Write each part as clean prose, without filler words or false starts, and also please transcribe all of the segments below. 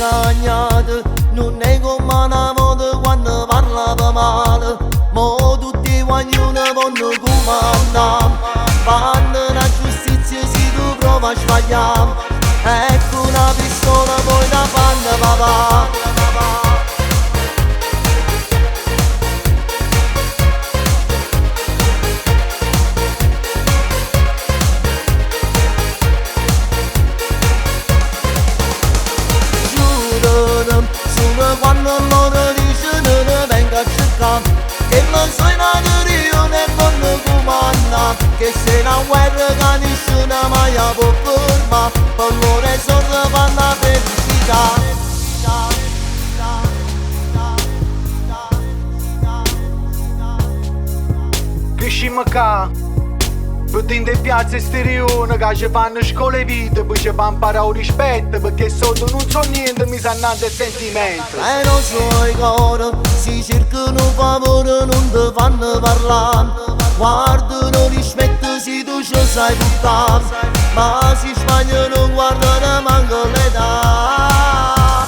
cagnate, non è come una volta quando parlava male. Mo tutti guaglioni vanno comandare, fanno la giustizia se tu prova a sbagliare. Ecco una pistola poi la fanno papà. Quando loro dicono ne venga a cercare, che non so in io ne vanno comandare, che se una guerra che nessuno mai può fermare, per loro i soldi fanno la felicità. Crescimmo qua, vedendo le piazze esteriori che ci fanno scuole vite, poi ci fanno imparare rispetto, perché sotto non so niente, mi sanno andare sentimenti. E non so i cori, si cercano favore, non ti fanno parlare, guardano rispetto se tu ci sai buttare, ma si sbagliano guardano manco l'età,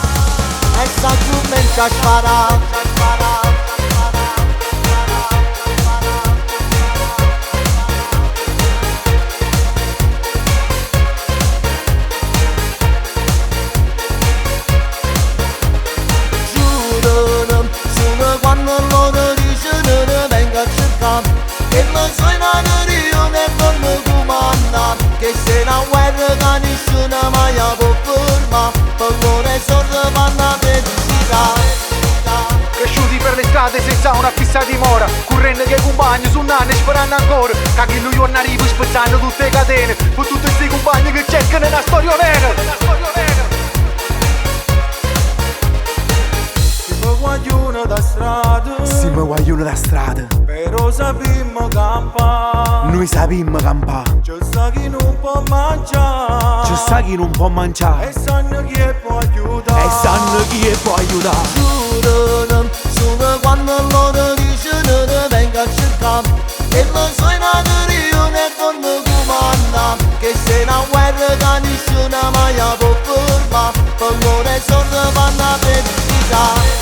e sta comincia a sparare. Quando loro dicono ne venga a cercare, che non so in io ne vanno comandare, che se una guerra che nessuno mai può fermare, per loro i soldi fanno la felicità. Cresciuti per le strade senza una fissa dimora, correndo che i compagni su nanne sperando ancora, che chi lui non arriva spezzando tutte le catene, per tutti questi compagni che cercano una storia vera. Guaglione da strada, siamo guaglioni da strada, però sappiamo campare. noi sappiamo campare. C'è sta chi non può mangiare, C'è sta chi non può mangiare, e sanno chi può aiutare, e sanno chi può aiutare. Giurano, solo quando loro dicono ne venga a cercare, che non so in io ne vanno comandare, che se una guerra che nessuno mai può fermare, per loro i soldi fanno la felicità.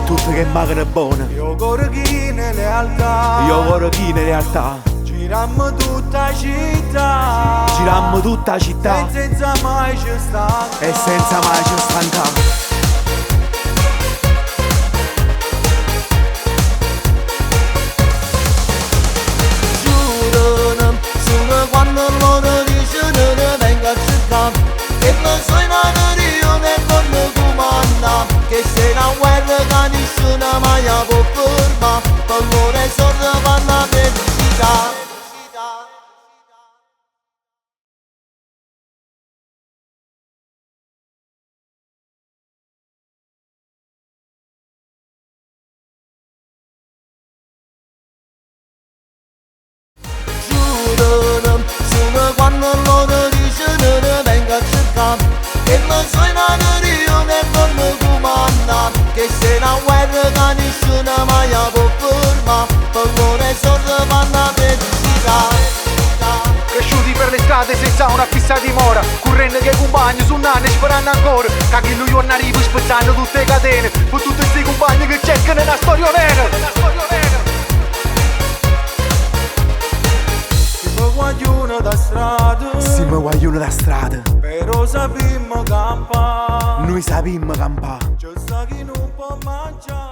Tutte che macchine buone, io corro chi nelle lealtà, io vorrei chi in realtà. girammo tutta città, Girammo tutta la città e senza mai ci stancare, e senza mai ci stancare. Giurano, solo quando loro dicono ne venga a cercare, che non so in io ne vanno comandare, che se una guerra che nessuno mai può fermare, per loro i soldi fanno la felicità. Giurano, solo quando loro dicono ne venga a cercare, che non so in io ne vanno comandare, che se una guerra che nessuno mai può fermare, per loro i soldi fanno la felicità. Cresciuti per le strade senza una fissa dimora, correndo che i compagni su nanne sperando ancora, che chi lui non arriva spezzando tutte le catene, per tutti questi compagni che cercano una storia vera. guaglione da strada, siamo guaglioni da strada, però sappiamo campare, noi sappiamo campare. c'è sta chi non può mangiare.